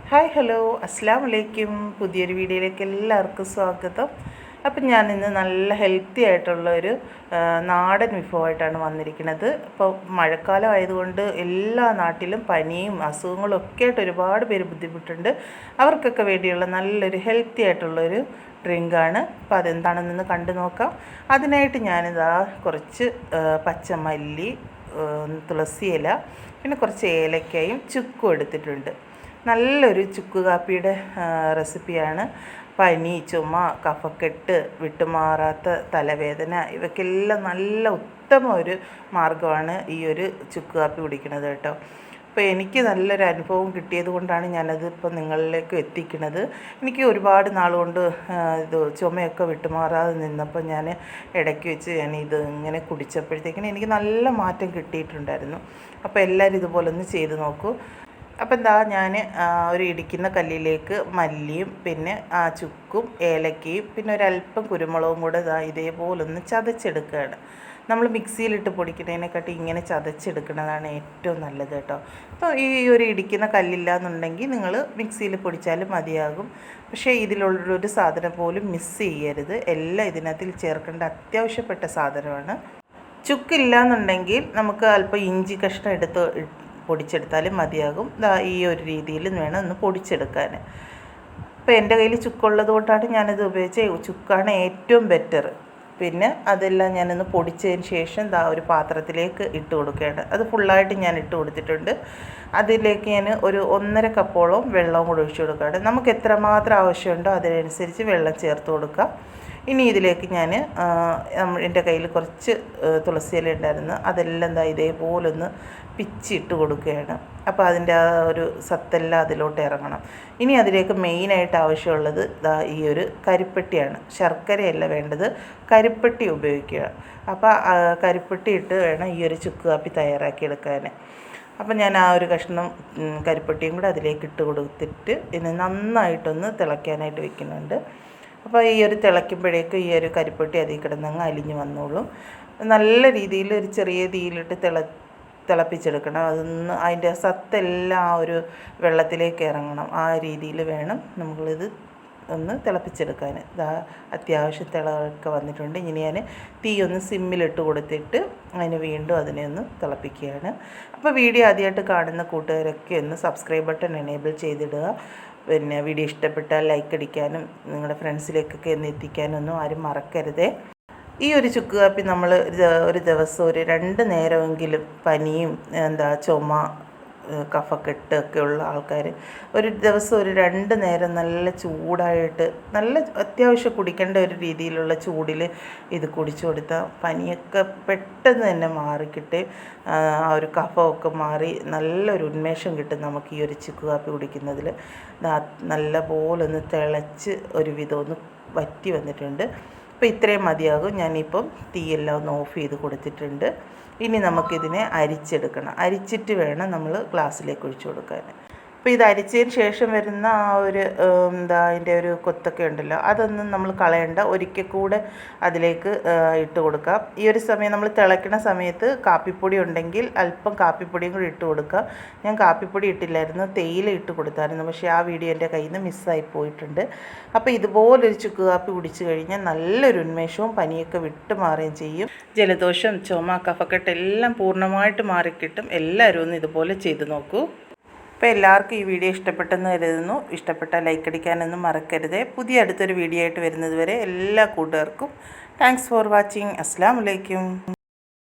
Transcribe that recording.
Hi hello അസ്സലാമു അലൈക്കും. പുതിയൊരു വീഡിയോയിലേക്ക് എല്ലാവർക്കും സ്വാഗതം. അപ്പം ഞാനിന്ന് നല്ല ഹെൽത്തി ആയിട്ടുള്ളൊരു നാടൻ വിഭവമായിട്ടാണ് വന്നിരിക്കുന്നത്. ഇപ്പോൾ മഴക്കാലം ആയതുകൊണ്ട് എല്ലാ നാട്ടിലും പനിയും അസുഖങ്ങളും ഒക്കെ ആയിട്ട് ഒരുപാട് പേര് ബുദ്ധിമുട്ടുണ്ട്. അവർക്കൊക്കെ വേണ്ടിയുള്ള നല്ലൊരു ഹെൽത്തി ആയിട്ടുള്ളൊരു ഡ്രിങ്കാണ്. അപ്പോൾ അതെന്താണെന്നൊന്ന് കണ്ടു നോക്കാം. അതിനായിട്ട് ഞാനിതാ കുറച്ച് പച്ചമല്ലി, തുളസി ഇല, പിന്നെ കുറച്ച് ഏലക്കയും ചുക്കും എടുത്തിട്ടുണ്ട്. നല്ലൊരു ചുക്ക് കാപ്പിയുടെ റെസിപ്പിയാണ്. പനി, ചുമ, കഫക്കെട്ട്, വിട്ടുമാറാത്ത തലവേദന ഇവയ്ക്കെല്ലാം നല്ല ഉത്തമ ഒരു മാർഗ്ഗമാണ് ഈ ഒരു ചുക്ക് കാപ്പി കുടിക്കുന്നത് കേട്ടോ. അപ്പോൾ എനിക്ക് നല്ലൊരു അനുഭവം കിട്ടിയത് കൊണ്ടാണ് ഞാനത് ഇപ്പോൾ നിങ്ങളിലേക്ക് എത്തിക്കുന്നത്. എനിക്ക് ഒരുപാട് നാൾ കൊണ്ട് ഇത് ചുമയൊക്കെ വിട്ടുമാറാതെ നിന്നപ്പോൾ ഞാൻ ഇടയ്ക്ക് വെച്ച് ഞാൻ ഇത് ഇങ്ങനെ കുടിച്ചപ്പോഴത്തേക്കിന് എനിക്ക് നല്ല മാറ്റം കിട്ടിയിട്ടുണ്ടായിരുന്നു. അപ്പോൾ എല്ലാവരും ഇതുപോലെ ഒന്ന് ചെയ്ത് നോക്കൂ. അപ്പം എന്താ ഞാൻ ഒരു ഇടിക്കുന്ന കല്ലിലേക്ക് മല്ലിയും പിന്നെ ചുക്കും ഏലക്കയും പിന്നെ ഒരല്പം കുരുമുളകും കൂടെ ഇതേപോലൊന്ന് ചതച്ചെടുക്കുകയാണ്. നമ്മൾ മിക്സിയിലിട്ട് പൊടിക്കുന്നതിനെക്കാട്ടി ഇങ്ങനെ ചതച്ചെടുക്കുന്നതാണ് ഏറ്റവും നല്ലത് കേട്ടോ. അപ്പോൾ ഈ ഒരു ഇടിക്കുന്ന കല്ലില്ല എന്നുണ്ടെങ്കിൽ നിങ്ങൾ മിക്സിയിൽ പൊടിച്ചാലും മതിയാകും. പക്ഷേ ഇതിലുള്ളൊരു സാധനം പോലും മിസ് ചെയ്യരുത്. എല്ലാം ഇതിനകത്തിൽ ചേർക്കേണ്ട അത്യാവശ്യപ്പെട്ട സാധനമാണ്. ചുക്കില്ല എന്നുണ്ടെങ്കിൽ നമുക്ക് അല്പം ഇഞ്ചി കഷ്ണം എടുത്ത് പൊടിച്ചെടുത്താലും മതിയാകും. ഈ ഒരു രീതിയിൽ വേണം ഒന്ന് പൊടിച്ചെടുക്കാൻ. അപ്പോൾ എൻ്റെ കയ്യിൽ ചുക്കുള്ളത് കൊണ്ടാണ് ഞാനത് ഉപയോഗിച്ചത്. ചുക്കാണ് ഏറ്റവും ബെറ്റർ. പിന്നെ അതെല്ലാം ഞാനൊന്ന് പൊടിച്ചതിന് ശേഷം ഒരു പാത്രത്തിലേക്ക് ഇട്ട് കൊടുക്കുകയാണ്. അത് ഫുള്ളായിട്ട് ഞാൻ ഇട്ട് കൊടുത്തിട്ടുണ്ട്. അതിലേക്ക് ഞാൻ ഒരു 1.5 കപ്പോളം വെള്ളവും കൂടെ ഒഴിച്ച് കൊടുക്കുകയാണ്. നമുക്ക് എത്രമാത്രം ആവശ്യമുണ്ടോ അതിനനുസരിച്ച് വെള്ളം ചേർത്ത് കൊടുക്കുക. ഇനി ഇതിലേക്ക് ഞാൻ എൻ്റെ കയ്യിൽ കുറച്ച് തുളസി ഇല ഉണ്ടായിരുന്നു. അതെല്ലാം ഇതേപോലൊന്ന് പിച്ചിട്ട് കൊടുക്കുകയാണ്. അപ്പോൾ അതിൻ്റെ ആ ഒരു സത്തെല്ലാം അതിലോട്ട് ഇറങ്ങണം. ഇനി അതിലേക്ക് മെയിനായിട്ട് ആവശ്യമുള്ളത് ഈ ഒരു കരിപ്പെട്ടിയാണ്. ശർക്കരയല്ല വേണ്ടത്, കരിപ്പെട്ടി ഉപയോഗിക്കുക. അപ്പോൾ കരിപ്പെട്ടി ഇട്ട് വേണം ഈ ഒരു ചുക്ക് കാപ്പി തയ്യാറാക്കിയെടുക്കാൻ. അപ്പം ഞാൻ ആ ഒരു കഷ്ണം കരിപ്പെട്ടിയും കൂടെ അതിലേക്ക് ഇട്ട് കൊടുത്തിട്ട് ഇനി നന്നായിട്ടൊന്ന് തിളയ്ക്കാനായിട്ട് വെക്കുന്നുണ്ട്. അപ്പോൾ ഈ ഒരു തിളയ്ക്കുമ്പോഴേക്കും ഈ ഒരു കരിപ്പെട്ടി അതിൽ കിടന്നങ്ങ് അലിഞ്ഞ് വന്നോളും. നല്ല രീതിയിൽ ഒരു ചെറിയ തീയിലിട്ട് തിളപ്പിച്ചെടുക്കണം. അതൊന്ന് അതിൻ്റെ സത്തെല്ലാം ആ ഒരു വെള്ളത്തിലേക്ക് ഇറങ്ങണം. ആ രീതിയിൽ വേണം നമ്മളിത് ഒന്ന് തിളപ്പിച്ചെടുക്കാൻ. അത്യാവശ്യം തിളയൊക്കെ വന്നിട്ടുണ്ട്. ഇനി ഞാൻ തീ ഒന്ന് സിമ്മിലിട്ട് കൊടുത്തിട്ട് അതിന് വീണ്ടും അതിനെ ഒന്ന് തിളപ്പിക്കുകയാണ്. അപ്പോൾ വീഡിയോ ആദ്യമായിട്ട് കാണുന്ന കൂട്ടുകാരൊക്കെ ഒന്ന് സബ്സ്ക്രൈബ് ബട്ടൺ എനേബിൾ ചെയ്തിടുക. പിന്നെ വീഡിയോ ഇഷ്ടപ്പെട്ടാൽ ലൈക്ക് അടിക്കാനും നിങ്ങളുടെ ഫ്രണ്ട്സിലേക്കൊക്കെ ഒന്ന് എത്തിക്കാനൊന്നും ആരും മറക്കരുതേ. ഈ ഒരു ചുക്ക് കാപ്പി നമ്മൾ ഒരു ദിവസം ഒരു 2 നേരമെങ്കിലും പനിയും ചുമ, കഫക്കെട്ട് ഒക്കെ ഉള്ള ആൾക്കാർ ഒരു ദിവസം ഒരു 2 നേരം നല്ല ചൂടായിട്ട് നല്ല അത്യാവശ്യം കുടിക്കേണ്ട ഒരു രീതിയിലുള്ള ചൂടിൽ ഇത് കുടിച്ചു കൊടുത്താൽ പനിയൊക്കെ പെട്ടെന്ന് തന്നെ മാറിക്കിട്ട് ആ ഒരു കഫമൊക്കെ മാറി നല്ലൊരു ഉന്മേഷം കിട്ടും നമുക്ക് ഈ ഒരു ചുക്ക് കാപ്പി കുടിക്കുന്നതിൽ. നല്ല പോലെ ഒന്ന് തിളച്ച് ഒരു വിധം ഒന്ന് വറ്റി വന്നിട്ടുണ്ട്. അപ്പോൾ ഇത്രയും മതിയാകും. ഞാനിപ്പം തീയെല്ലാം ഒന്ന് ഓഫ് ചെയ്ത് കൊടുത്തിട്ടുണ്ട്. ഇനി നമുക്കിതിനെ അരിച്ചെടുക്കണം. അരിച്ചിട്ട് വേണം നമ്മൾ ഗ്ലാസ്സിലേക്ക് ഒഴിച്ചു കൊടുക്കാൻ. അപ്പോൾ ഇത് അരിച്ചതിന് ശേഷം വരുന്ന ആ ഒരു അതിൻ്റെ ഒരു കൊത്തൊക്കെ ഉണ്ടല്ലോ, അതൊന്നും നമ്മൾ കളയണ്ട. ഒരിക്കൽ കൂടെ അതിലേക്ക് ഇട്ട് കൊടുക്കാം. ഈ ഒരു സമയം നമ്മൾ തിളയ്ക്കുന്ന സമയത്ത് കാപ്പിപ്പൊടി ഉണ്ടെങ്കിൽ അല്പം കാപ്പിപ്പൊടിയും കൂടി ഇട്ട് കൊടുക്കാം. ഞാൻ കാപ്പിപ്പൊടി ഇട്ടില്ലായിരുന്നു, തേയില ഇട്ട് കൊടുത്തായിരുന്നു. പക്ഷേ ആ വീഡിയോ എൻ്റെ കയ്യിൽ നിന്ന് മിസ്സായി പോയിട്ടുണ്ട്. അപ്പോൾ ഇതുപോലൊരു ചുക്ക് കാപ്പി കുടിച്ചു കഴിഞ്ഞാൽ നല്ലൊരു ഉന്മേഷവും പനിയൊക്കെ വിട്ടുമാറുകയും ചെയ്യും. ജലദോഷം, ചുമ, കഫക്കെട്ട് എല്ലാം പൂർണ്ണമായിട്ട് മാറിക്കിട്ടും. എല്ലാവരും ഒന്ന് ഇതുപോലെ ചെയ്ത് നോക്കൂ. അപ്പോൾ എല്ലാവർക്കും ഈ വീഡിയോ ഇഷ്ടപ്പെട്ടെന്ന് കരുതുന്നു. ഇഷ്ടപ്പെട്ടാൽ ലൈക്ക് അടിക്കാനൊന്നും മറക്കരുതേ. പുതിയ അടുത്തൊരു വീഡിയോ ആയിട്ട് വരുന്നത് വരെ എല്ലാ കൂട്ടുകാർക്കും താങ്ക്സ് ഫോർ വാച്ചിങ്. അസ്സലാമു അലൈക്കും.